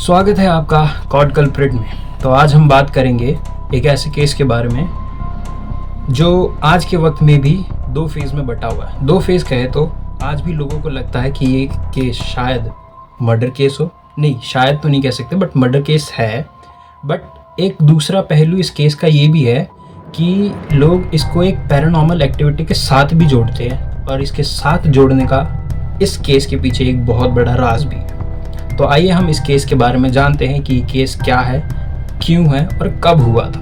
स्वागत है आपका कॉड कल्प्रिट में। तो आज हम बात करेंगे एक ऐसे केस के बारे में जो आज के वक्त में भी दो फेज़ में बटा हुआ है। दो फेज़ कहे तो आज भी लोगों को लगता है कि ये केस शायद मर्डर केस हो, नहीं शायद तो नहीं कह सकते, बट मर्डर केस है। बट एक दूसरा पहलू इस केस का ये भी है कि लोग इसको एक पैरानॉर्मल एक्टिविटी के साथ भी जोड़ते हैं, और इसके साथ जोड़ने का इस केस के पीछे एक बहुत बड़ा राज भी है। तो आइए हम इस केस के बारे में जानते हैं कि केस क्या है, क्यों है और कब हुआ था।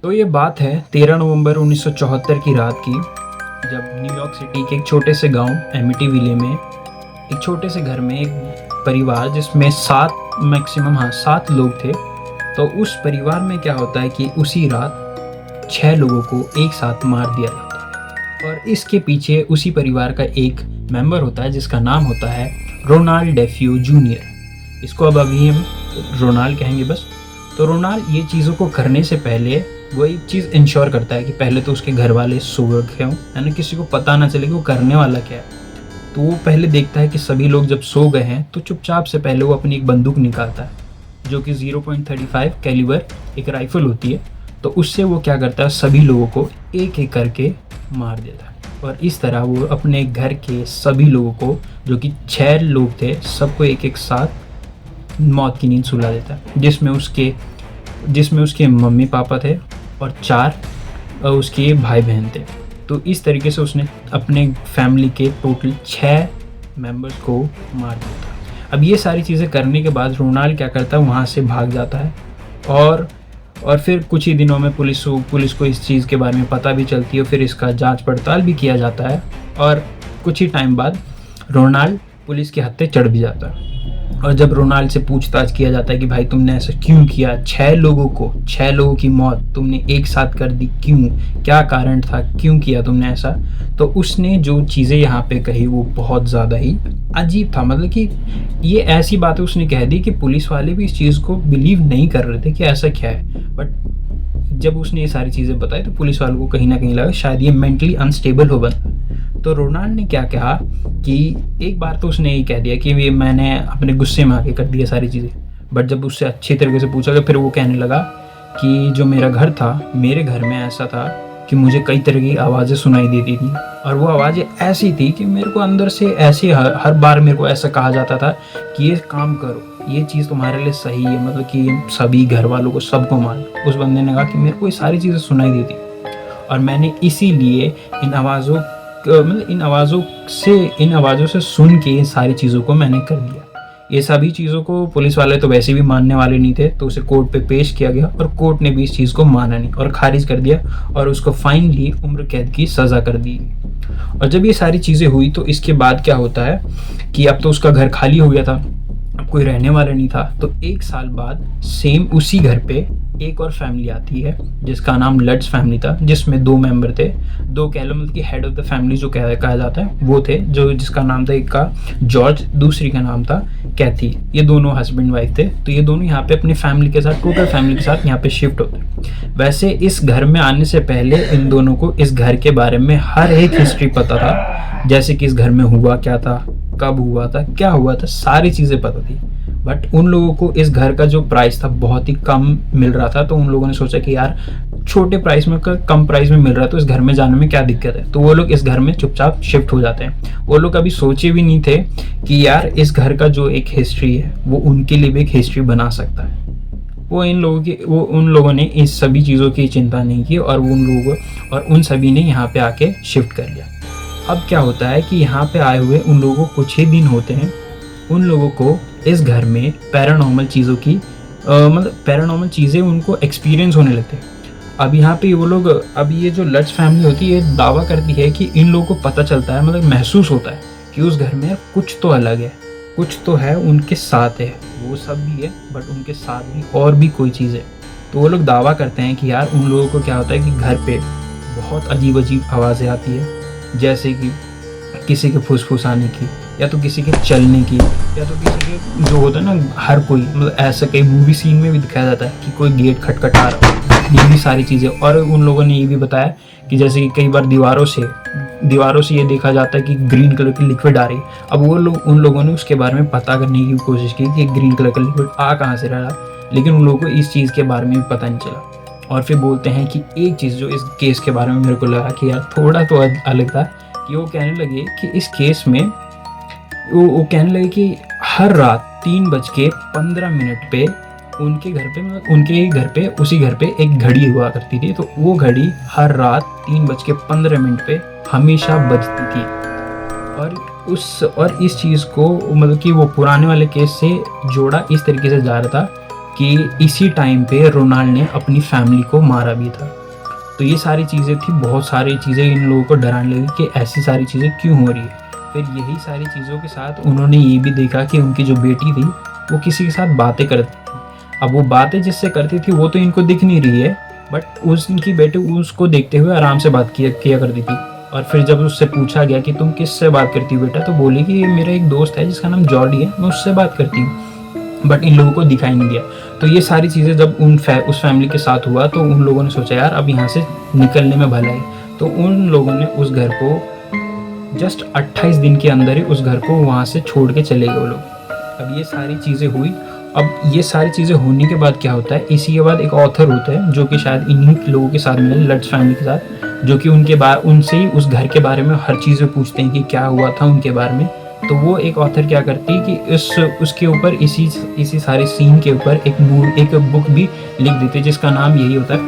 तो ये बात है 13 नवंबर 1974 की रात की, जब न्यूयॉर्क सिटी के एक छोटे से गांव एमिटीविले में एक छोटे से घर में एक परिवार जिसमें 7 लोग थे। तो उस परिवार में क्या होता है कि उसी रात 6 लोगों को एक साथ मार दिया जाता है, और इसके पीछे उसी परिवार का एक मेंबर होता है जिसका नाम होता है रोनाल्ड डेफ्यू जूनियर। इसको अब अभी हम रोनाल्ड कहेंगे बस। तो रोनाल्ड ये चीज़ों को करने से पहले वो एक चीज़ इंश्योर करता है कि पहले तो उसके घर वाले सो रखे हों, यानी किसी को पता ना चले कि वो करने वाला क्या है। तो वो पहले देखता है कि सभी लोग जब सो गए हैं तो चुपचाप से पहले वो अपनी एक बंदूक निकालता है, जो कि 0.35 कैलिबर एक राइफल होती है। तो उससे वो क्या करता है, सभी लोगों को एक एक करके मार देता है, और इस तरह वो अपने घर के सभी लोगों को, जो कि 6 लोग थे, सबको एक एक साथ मौत की नींद सुला देता है, जिसमें उसके मम्मी पापा थे और 4 उसके भाई बहन थे। तो इस तरीके से उसने अपने फैमिली के टोटल 6 मेंबर्स को मार दिया था। अब ये सारी चीज़ें करने के बाद रोनाल्ड क्या करता है, वहाँ से भाग जाता है, और फिर कुछ ही दिनों में पुलिस को इस चीज़ के बारे में पता भी चलती है। फिर इसका जांच पड़ताल भी किया जाता है, और कुछ ही टाइम बाद रोनाल्ड पुलिस के हत्थे चढ़ भी जाता है। और जब रोनाल्ड से पूछताछ किया जाता है कि भाई तुमने ऐसा क्यों किया, 6 लोगों की मौत तुमने एक साथ कर दी, क्यों, क्या कारण था, क्यों किया तुमने ऐसा। तो उसने जो चीज़ें यहाँ पे कही वो बहुत ज़्यादा ही अजीब था। मतलब कि ये ऐसी बातें उसने कह दी कि पुलिस वाले भी इस चीज़ को बिलीव नहीं कर रहे थे कि ऐसा क्या है। बट जब उसने ये सारी चीज़ें बताई तो पुलिस वालों को कहीं ना कहीं लगा शायद ये मेंटली अनस्टेबल हो बंदा। तो रोनाल्ड ने क्या कहा कि एक बार तो उसने ये कह दिया कि ये मैंने अपने गुस्से में आके कर दिया सारी चीज़ें। बट जब उससे अच्छी तरीके से पूछा गया, फिर वो कहने लगा कि जो मेरा घर था, मेरे घर में ऐसा था कि मुझे कई तरह की आवाज़ें सुनाई देती थी, और वो आवाज़ें ऐसी थी कि मेरे को अंदर से ऐसे हर बार मेरे को ऐसा कहा जाता था कि ये काम करो, ये चीज़ तुम्हारे लिए सही है, मतलब कि सभी घर वालों को सबको मार। उस बंदे ने कहा कि मेरे को ये सारी चीज़ें सुनाई देती, और मैंने इसीलिए इन आवाज़ों से सुन के इन सारी चीज़ों को मैंने कर दिया। ये सभी चीज़ों को पुलिस वाले तो वैसे भी मानने वाले नहीं थे, तो उसे कोर्ट पे पेश किया गया, और कोर्ट ने भी इस चीज़ को माना नहीं और खारिज कर दिया, और उसको फाइनली उम्र कैद की सज़ा कर दी। और जब ये सारी चीज़ें हुई तो इसके बाद क्या होता है कि अब तो उसका घर खाली हो गया था, अब कोई रहने वाला नहीं था। तो 1 साल बाद सेम उसी घर पे एक और फैमिली आती है जिसका नाम लट्स फैमिली था, जिसमें 2 मेंबर थे, 2 कह लो, मतलब कि हेड ऑफ द फैमिली जो कहा जाता है वो थे, जिसका नाम था, एक का जॉर्ज, दूसरी का नाम था कैथी। ये दोनों हस्बैंड वाइफ थे। तो ये दोनों यहाँ पे अपनी फैमिली के साथ, टोटल फैमिली के साथ यहाँ पे शिफ्ट होते। वैसे इस घर में आने से पहले इन दोनों को इस घर के बारे में हर एक हिस्ट्री पता था, जैसे कि इस घर में हुआ क्या था, कब हुआ था, क्या हुआ था, सारी चीज़ें पता थी। बट उन लोगों को इस घर का जो प्राइस था बहुत ही कम मिल रहा था, तो उन लोगों ने सोचा कि यार छोटे प्राइस में, कम प्राइस में मिल रहा है, तो इस घर में जाने में क्या दिक्कत है। तो वो लोग इस घर में चुपचाप शिफ्ट हो जाते हैं। वो लोग कभी सोचे भी नहीं थे कि यार इस घर का जो एक हिस्ट्री है वो उनके लिए भी एक हिस्ट्री बना सकता है। उन लोगों ने इस सभी चीज़ों की चिंता नहीं की, और उन सभी ने यहाँ पे आके शिफ्ट कर लिया। अब क्या होता है कि यहाँ पे आए हुए उन लोगों को कुछ ही दिन होते हैं, उन लोगों को इस घर में पैरानॉर्मल चीज़ों की पैरानॉर्मल चीज़ें उनको एक्सपीरियंस होने लगते हैं। अब यहाँ पे वो लोग, अब ये जो लट्स फैमिली होती है, ये दावा करती है कि इन लोगों को पता चलता है, मतलब महसूस होता है कि उस घर में कुछ तो अलग है, कुछ तो है, उनके साथ है, वो सब भी है, बट उनके साथ भी और भी कोई चीज़ है। तो वो लोग दावा करते हैं कि यार उन लोगों को क्या होता है कि घर पे बहुत अजीब अजीब आवाज़ें आती है, जैसे कि किसी के फुसफुसाने की, या तो किसी के चलने की, या तो किसी के जो होता है ना, हर कोई, मतलब ऐसा कई मूवी सीन में भी दिखाया जाता है कि कोई गेट खटखटा रहा हो, ये भी सारी चीज़ें। और उन लोगों ने ये भी बताया कि जैसे कि कई बार दीवारों से दीवारों से ये देखा जाता है कि ग्रीन कलर की लिक्विड आ रही है। अब वो लोग, उन लोगों ने उसके बारे में पता करने की कोशिश की कि ग्रीन कलर का लिक्विड आ कहाँ से रहा, लेकिन उन लोगों को इस चीज़ के बारे में भी पता नहीं चला। और फिर बोलते हैं कि एक चीज़ जो इस केस के बारे में मेरे को लगा कि यार थोड़ा तो अलग था, कि वो कहने लगे कि इस केस में वो कहने लगे कि हर रात 3:15 पे उनके घर पे उसी घर पे एक घड़ी हुआ करती थी। तो वो घड़ी हर रात 3:15 पे हमेशा बजती थी। और इस चीज़ को मतलब कि वो पुराने वाले केस से जोड़ा इस तरीके से जा रहा था कि इसी टाइम पे रोनाल्ड ने अपनी फैमिली को मारा भी था। तो ये सारी चीज़ें थी, बहुत सारी चीज़ें इन लोगों को डराने लगी कि ऐसी सारी चीज़ें क्यों हो रही है। फिर यही सारी चीज़ों के साथ उन्होंने ये भी देखा कि उनकी जो बेटी थी वो किसी के साथ बातें करती थी। अब वो बातें जिससे करती थी वो तो इनको दिख नहीं रही है, बट उनकी बेटी उसको देखते हुए आराम से बात किया करती थी। और फिर जब उससे पूछा गया कि तुम किससे बात करती हो बेटा, तो बोली कि मेरा एक दोस्त है जिसका नाम जॉर्डी है, मैं उससे बात करती हूँ। बट इन लोगों को दिखाई नहीं दिया। तो ये सारी चीज़ें जब उस फैमिली के साथ हुआ तो उन लोगों ने सोचा यार अब यहाँ से निकलने में भला है। तो उन लोगों ने उस घर को जस्ट 28 दिन के अंदर ही उस घर को वहाँ से छोड़ के चले गए वो लोग। अब ये सारी चीज़ें हुई। अब ये सारी चीज़ें होने के बाद क्या होता है, इसी के बाद एक ऑथर होता है जो कि शायद इन्हीं लोगों के साथ मिले, लट्स फैमिली के साथ, जो कि उनसे ही उस घर के बारे में हर चीज़ें पूछते हैं कि क्या हुआ था उनके बारे में। तो वो एक ऑथर क्या करती है कि उसके ऊपर इसी सारे सीन के ऊपर एक बुक भी लिख देते हैं जिसका नाम यही होता है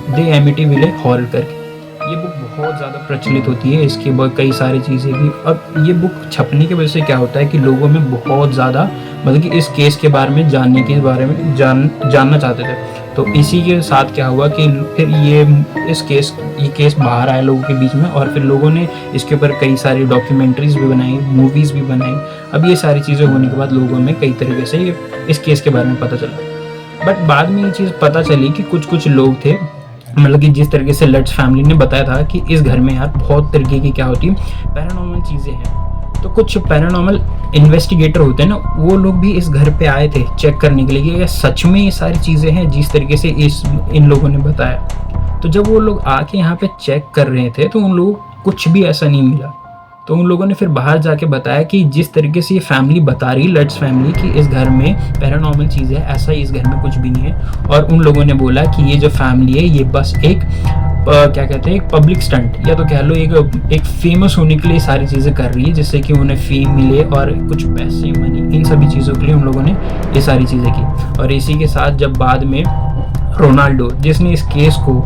द एमिटीविले हॉरर करके। ये बुक बहुत ज़्यादा प्रचलित होती है, इसके बाद कई सारी चीज़ें भी। अब ये बुक छपने की वजह से क्या होता है कि लोगों में बहुत ज़्यादा मतलब कि इस केस के बारे में जानना चाहते थे। तो इसी के साथ क्या हुआ कि फिर ये केस बाहर आया लोगों के बीच में, और फिर लोगों ने इसके ऊपर कई सारी डॉक्यूमेंट्रीज भी बनाई, मूवीज़ भी बनाई। अब ये सारी चीज़ें होने के बाद लोगों में कई तरीके से इस केस के बारे में पता चला। बट बाद में ये चीज़ पता चली कि कुछ लोग थे, मतलब कि जिस तरीके से लट्स फैमिली ने बताया था कि इस घर में यार बहुत तरीके की क्या होती है पैरानॉर्मल चीज़ें हैं। तो कुछ पैरानॉर्मल इन्वेस्टिगेटर होते हैं ना, वो लोग भी इस घर पे आए थे चेक करने के लिए कि सच में ये सारी चीज़ें हैं जिस तरीके से इन लोगों ने बताया। तो जब वो लोग आके यहाँ पे चेक कर रहे थे तो उन लोगों को कुछ भी ऐसा नहीं मिला। तो उन लोगों ने फिर बाहर जाके बताया कि जिस तरीके से ये फैमिली बता रही, लट्स फैमिली, कि इस घर में पैरानॉर्मल चीज़ है, ऐसा इस घर में कुछ भी नहीं है। और उन लोगों ने बोला कि ये जो फैमिली है ये बस एक क्या कहते हैं, एक पब्लिक स्टंट, या तो कह लो एक फेमस होने के लिए सारी चीज़ें कर रही है, जिससे कि उन्हें फेम मिले और कुछ पैसे, मनी, इन सभी चीज़ों के लिए उन लोगों ने ये सारी चीज़ें की। और इसी के साथ जब बाद में रोनाल्डो, जिसने इस केस को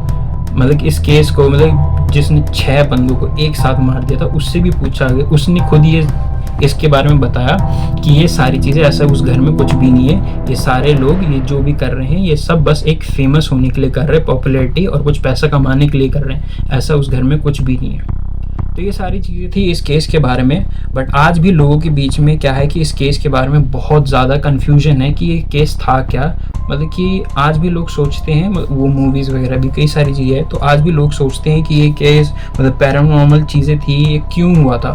जिसने 6 बंदों को एक साथ मार दिया था, उससे भी पूछा गया, उसने खुद ये इसके बारे में बताया कि ये सारी चीज़ें, ऐसा उस घर में कुछ भी नहीं है, ये सारे लोग ये जो भी कर रहे हैं ये सब बस एक फेमस होने के लिए कर रहे हैं, पॉपुलैरिटी और कुछ पैसा कमाने के लिए कर रहे हैं, ऐसा उस घर में कुछ भी नहीं है। तो ये सारी चीज़ें थी इस केस के बारे में। बट आज भी लोगों के बीच में क्या है कि इस केस के बारे में बहुत ज़्यादा कन्फ्यूजन है कि ये केस था क्या। मतलब कि आज भी लोग सोचते हैं, वो मूवीज़ वगैरह भी कई सारी चीज़ें हैं, तो आज भी लोग सोचते हैं कि ये केस मतलब पैरानॉर्मल चीज़ें थी, ये क्यों हुआ था।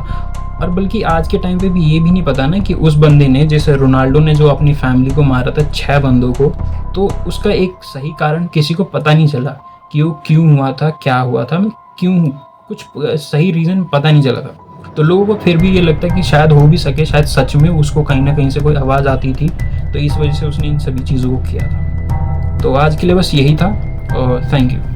और बल्कि आज के टाइम पे भी ये भी नहीं पता ना कि उस बंदे ने, जैसे रोनाल्डो ने जो अपनी फैमिली को मारा था 6 बंदों को, तो उसका एक सही कारण किसी को पता नहीं चला कि वो क्यों हुआ था, क्या हुआ था, क्यों, कुछ सही रीज़न पता नहीं चला था। तो लोगों को फिर भी ये लगता है कि शायद हो भी सके, शायद सच में उसको कहीं ना कहीं से कोई आवाज़ आती थी, तो इस वजह से उसने इन सभी चीज़ों को किया था। तो आज के लिए बस यही था, और थैंक यू।